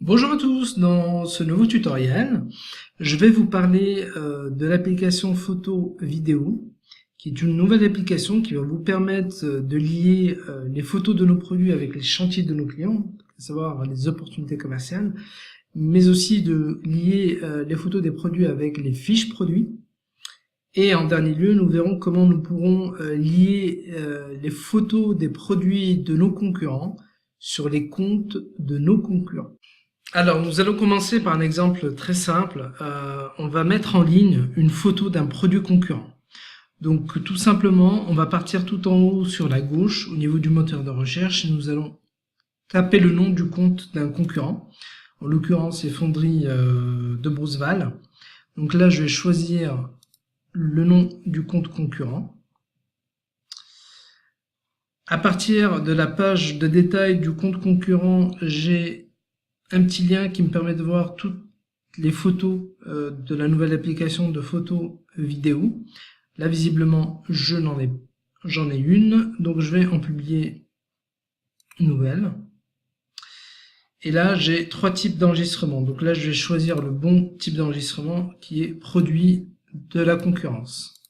Bonjour à tous, dans ce nouveau tutoriel, je vais vous parler de l'application photo vidéo, qui est une nouvelle application qui va vous permettre de lier les photos de nos produits avec les chantiers de nos clients, à savoir les opportunités commerciales, mais aussi de lier les photos des produits avec les fiches produits. Et en dernier lieu, nous verrons comment nous pourrons lier les photos des produits de nos concurrents sur les comptes de nos concurrents. Alors, nous allons commencer par un exemple très simple. On va mettre en ligne une photo d'un produit concurrent. Donc, tout simplement, on va partir tout en haut sur la gauche, au niveau du moteur de recherche, et nous allons taper le nom du compte d'un concurrent. En l'occurrence, c'est Fonderie de Broussval. Donc là, je vais choisir le nom du compte concurrent. À partir de la page de détail du compte concurrent, j'ai un petit lien qui me permet de voir toutes les photos de la nouvelle application de photos vidéo. Là, visiblement, j'en ai une, donc je vais en publier une nouvelle. Et là, j'ai trois types d'enregistrement. Donc là, je vais choisir le bon type d'enregistrement qui est produit de la concurrence.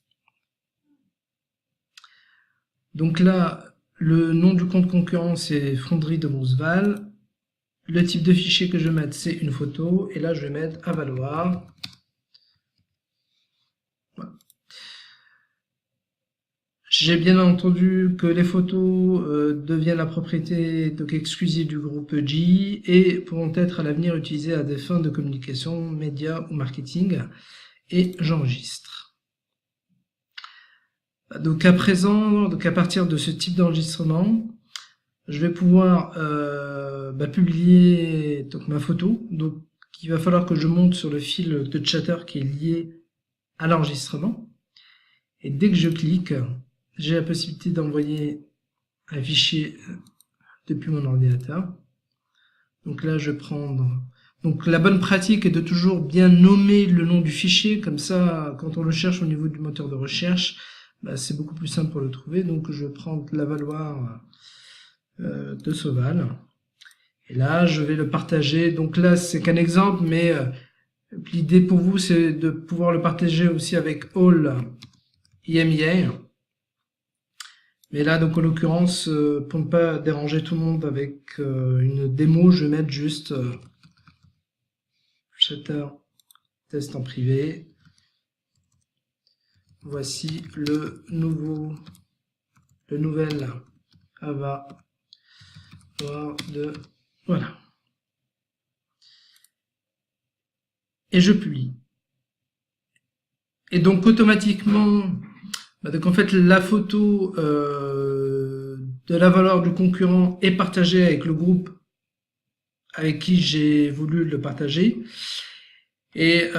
Donc là, le nom du compte concurrent, c'est Fonderie de Broussval. Le type de fichier que je vais mettre, c'est une photo. Et là, je vais mettre à valoir. Voilà. J'ai bien entendu que les photos deviennent la propriété donc exclusive du groupe G et pourront être à l'avenir utilisées à des fins de communication, médias ou marketing. Et j'enregistre. Donc à présent, à partir de ce type d'enregistrement, je vais pouvoir publier donc ma photo. Donc il va falloir que je monte sur le fil de chatter qui est lié à l'enregistrement. Et dès que je clique, j'ai la possibilité d'envoyer un fichier depuis mon ordinateur. Donc là, je vais prendre... Donc la bonne pratique est de toujours bien nommer le nom du fichier, comme ça, quand on le cherche au niveau du moteur de recherche, c'est beaucoup plus simple pour le trouver. Donc je vais prendre la valoir de Soval. Et là, je vais le partager. Donc là, c'est qu'un exemple, mais l'idée pour vous, c'est de pouvoir le partager aussi avec All IMEA. Mais là, donc en l'occurrence, pour ne pas déranger tout le monde avec une démo, je vais mettre juste chatter test en privé. Voici le nouvel avatar de... Voilà. Et je publie. Et donc automatiquement, donc en fait la photo de la valeur du concurrent est partagée avec le groupe avec qui j'ai voulu le partager. Et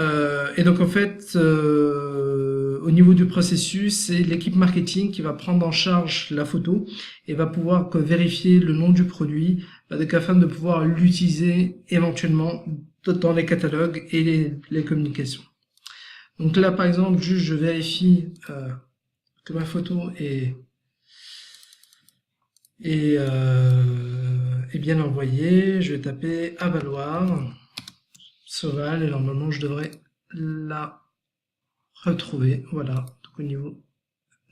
donc en fait, au niveau du processus, c'est l'équipe marketing qui va prendre en charge la photo et va pouvoir vérifier le nom du produit afin de pouvoir l'utiliser éventuellement dans les catalogues et les communications. Donc là, par exemple, juste je vérifie que ma photo est bien envoyée. Je vais taper à valoir Soval et normalement je devrais la retrouver. Voilà, donc au niveau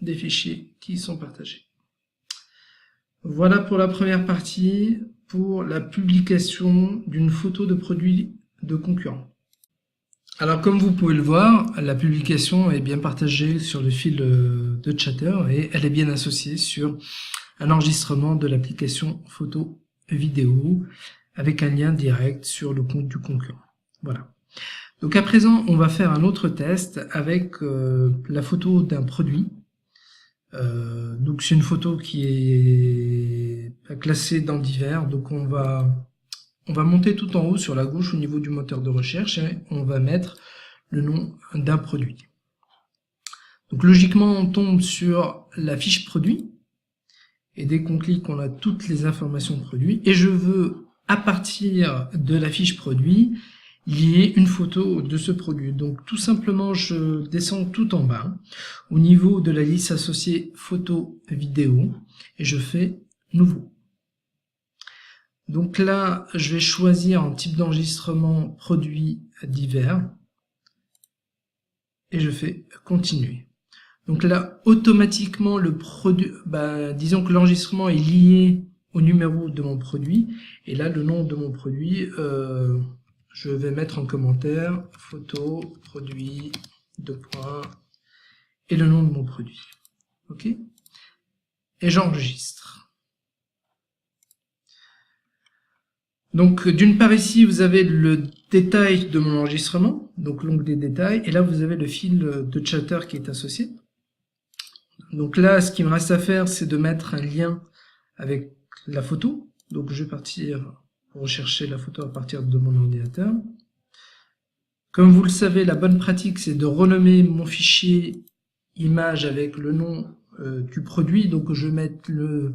des fichiers qui sont partagés. Voilà pour la première partie, pour la publication d'une photo de produit de concurrent. Alors comme vous pouvez le voir, la publication est bien partagée sur le fil de chatter et elle est bien associée sur un enregistrement de l'application photo vidéo avec un lien direct sur le compte du concurrent. Voilà. Donc à présent, on va faire un autre test avec la photo d'un produit. Donc c'est une photo qui est classée dans divers. Donc on va monter tout en haut sur la gauche au niveau du moteur de recherche et on va mettre le nom d'un produit. Donc logiquement, on tombe sur la fiche produit. Et dès qu'on clique, on a toutes les informations de produit. Et je veux, à partir de la fiche produit, lier une photo de ce produit. Donc tout simplement, je descends tout en bas, au niveau de la liste associée photo vidéo, et je fais nouveau. Donc là, je vais choisir un type d'enregistrement produit divers et je fais continuer. Donc là, automatiquement, le produit, disons que l'enregistrement est lié au numéro de mon produit. Et là, le nom de mon produit, je vais mettre en commentaire photo, produit, 2 points, et le nom de mon produit. OK? Et j'enregistre. Donc, d'une part ici, vous avez le détail de mon enregistrement, donc l'onglet des détails, et là, vous avez le fil de chatter qui est associé. Donc là, ce qu'il me reste à faire, c'est de mettre un lien avec la photo. Donc je vais partir rechercher la photo à partir de mon ordinateur. Comme vous le savez, la bonne pratique, c'est de renommer mon fichier image avec le nom du produit. Donc je vais mettre le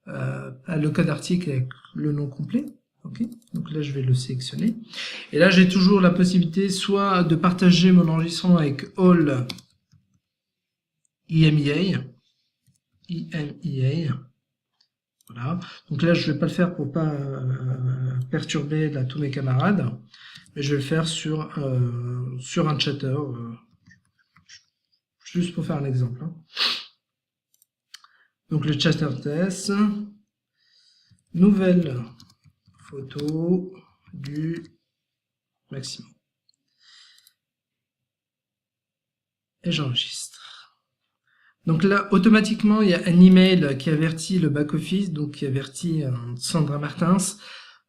code article avec le nom complet. Okay. Donc là, je vais le sélectionner. Et là, j'ai toujours la possibilité soit de partager mon enregistrement avec All EMEA. Voilà. Donc là, je vais pas le faire pour pas perturber tous mes camarades, mais je vais le faire sur un chatter, juste pour faire un exemple. Hein. Donc le chatter test, nouvelle photo du maximum. Et j'enregistre. Donc là, automatiquement, il y a un email qui avertit le back-office, donc qui avertit Sandra Martins,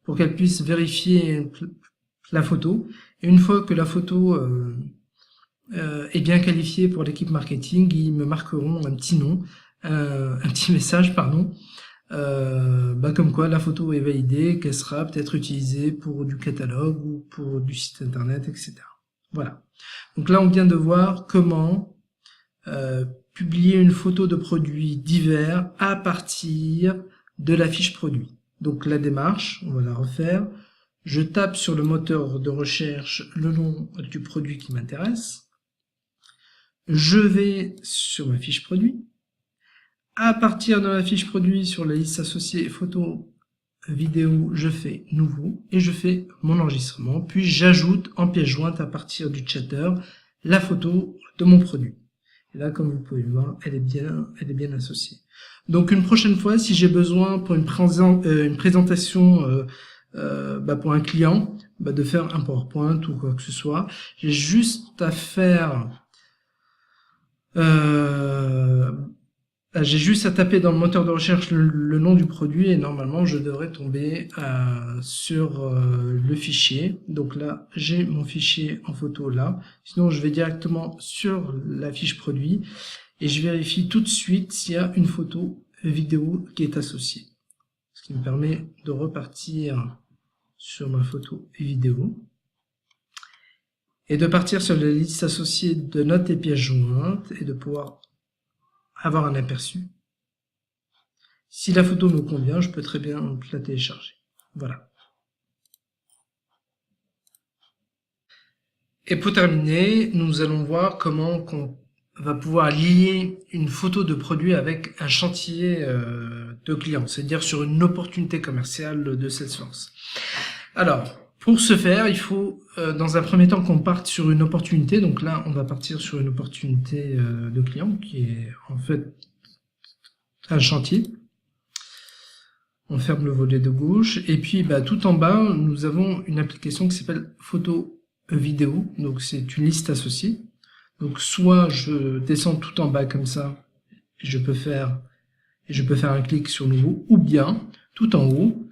pour qu'elle puisse vérifier la photo. Et une fois que la photo est bien qualifiée pour l'équipe marketing, ils me marqueront un petit nom, un petit message, pardon, comme quoi la photo est validée, qu'elle sera peut-être utilisée pour du catalogue ou pour du site internet, etc. Voilà. Donc là, on vient de voir comment publier une photo de produits divers à partir de la fiche produit. Donc la démarche, on va la refaire. Je tape sur le moteur de recherche le nom du produit qui m'intéresse. Je vais sur ma fiche produit. À partir de ma fiche produit, sur la liste associée photo, vidéo, je fais nouveau et je fais mon enregistrement. Puis j'ajoute en pièce jointe à partir du chatter la photo de mon produit. Et là, comme vous pouvez le voir, elle est bien associée. Donc une prochaine fois, si j'ai besoin pour une présentation pour un client, de faire un PowerPoint ou quoi que ce soit, j'ai juste à faire j'ai juste à taper dans le moteur de recherche le nom du produit et normalement je devrais tomber sur le fichier. Donc là, j'ai mon fichier en photo là. Sinon, je vais directement sur la fiche produit et je vérifie tout de suite s'il y a une photo vidéo qui est associée. Ce qui me permet de repartir sur ma photo vidéo et de partir sur la liste associée de notes et pièces jointes et de pouvoir avoir un aperçu. Si la photo me convient, je peux très bien la télécharger. Voilà. Et pour terminer, nous allons voir comment on va pouvoir lier une photo de produit avec un chantier de client, c'est-à-dire sur une opportunité commerciale de Salesforce. Alors, pour ce faire, il faut dans un premier temps qu'on parte sur une opportunité. Donc là, on va partir sur une opportunité de client qui est en fait un chantier. On ferme le volet de gauche et puis tout en bas, nous avons une application qui s'appelle photo vidéo. Donc c'est une liste associée. Donc soit je descends tout en bas comme ça, et je peux faire un clic sur nouveau, ou bien tout en haut.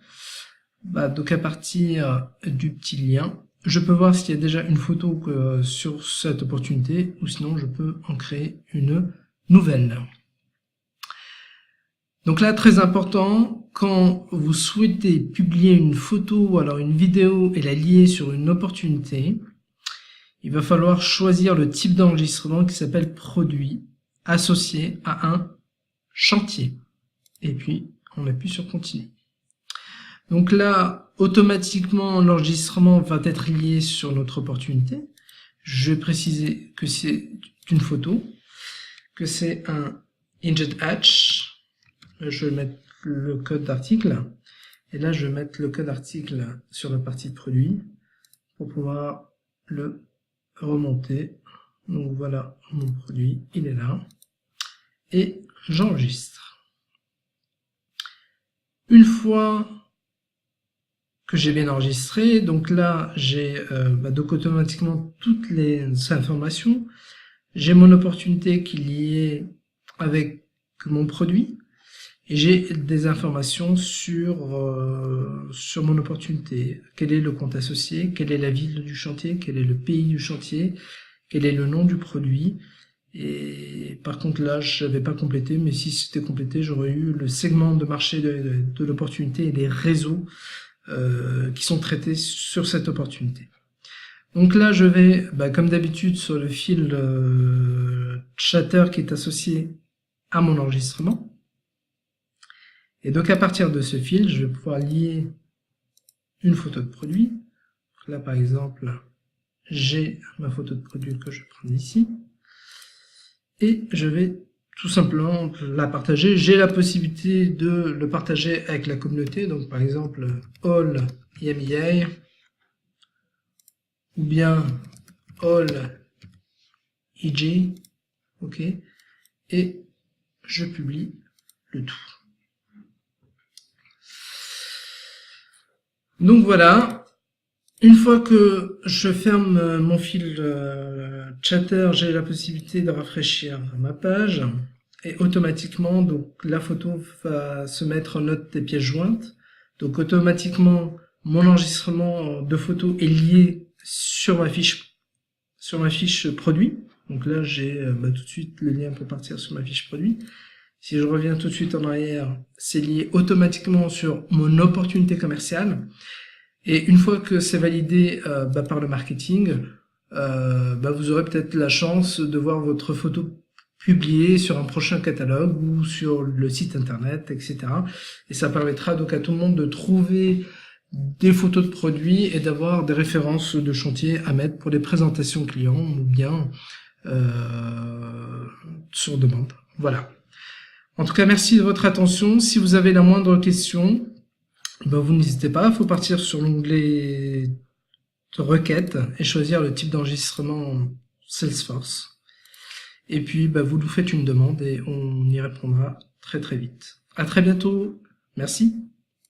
Donc à partir du petit lien, je peux voir s'il y a déjà une photo sur cette opportunité, ou sinon je peux en créer une nouvelle. Donc là, très important, quand vous souhaitez publier une photo ou alors une vidéo et la lier sur une opportunité, il va falloir choisir le type d'enregistrement qui s'appelle produit, associé à un chantier. Et puis, on appuie sur continue. Donc là, automatiquement, l'enregistrement va être lié sur notre opportunité. Je vais préciser que c'est une photo, que c'est un injet hatch. Je vais mettre le code d'article. Et là, je vais mettre le code article sur la partie produit pour pouvoir le remonter. Donc voilà mon produit, il est là. Et j'enregistre. Une fois que j'ai bien enregistré, donc là j'ai donc automatiquement toutes les informations. J'ai mon opportunité qui est liée avec mon produit et j'ai des informations sur mon opportunité. Quel est le compte associé, quelle est la ville du chantier, quel est le pays du chantier, quel est le nom du produit. Et par contre là je n'avais pas complété, mais si c'était complété, j'aurais eu le segment de marché de l'opportunité et les réseaux qui sont traités sur cette opportunité. Donc là je vais, comme d'habitude, sur le fil chatter qui est associé à mon enregistrement. Et donc à partir de ce fil, je vais pouvoir lier une photo de produit. Là par exemple, j'ai ma photo de produit que je prends ici. Et je vais tout simplement la partager. J'ai la possibilité de le partager avec la communauté. Donc par exemple, all IMEA ou bien all EG. OK. Et je publie le tout. Donc voilà, une fois que je ferme mon fil chatter, j'ai la possibilité de rafraîchir ma page et automatiquement donc la photo va se mettre en note des pièces jointes. Donc automatiquement mon enregistrement de photo est lié sur ma fiche produit. Donc là j'ai tout de suite le lien pour partir sur ma fiche produit. Si je reviens tout de suite en arrière, c'est lié automatiquement sur mon opportunité commerciale. Et une fois que c'est validé par le marketing, vous aurez peut-être la chance de voir votre photo publiée sur un prochain catalogue ou sur le site internet, etc. Et ça permettra donc à tout le monde de trouver des photos de produits et d'avoir des références de chantier à mettre pour les présentations clients ou bien sur demande. Voilà. En tout cas, merci de votre attention. Si vous avez la moindre question, vous n'hésitez pas, il faut partir sur l'onglet de requête et choisir le type d'enregistrement Salesforce. Et puis, vous nous faites une demande et on y répondra très très vite. À très bientôt. Merci.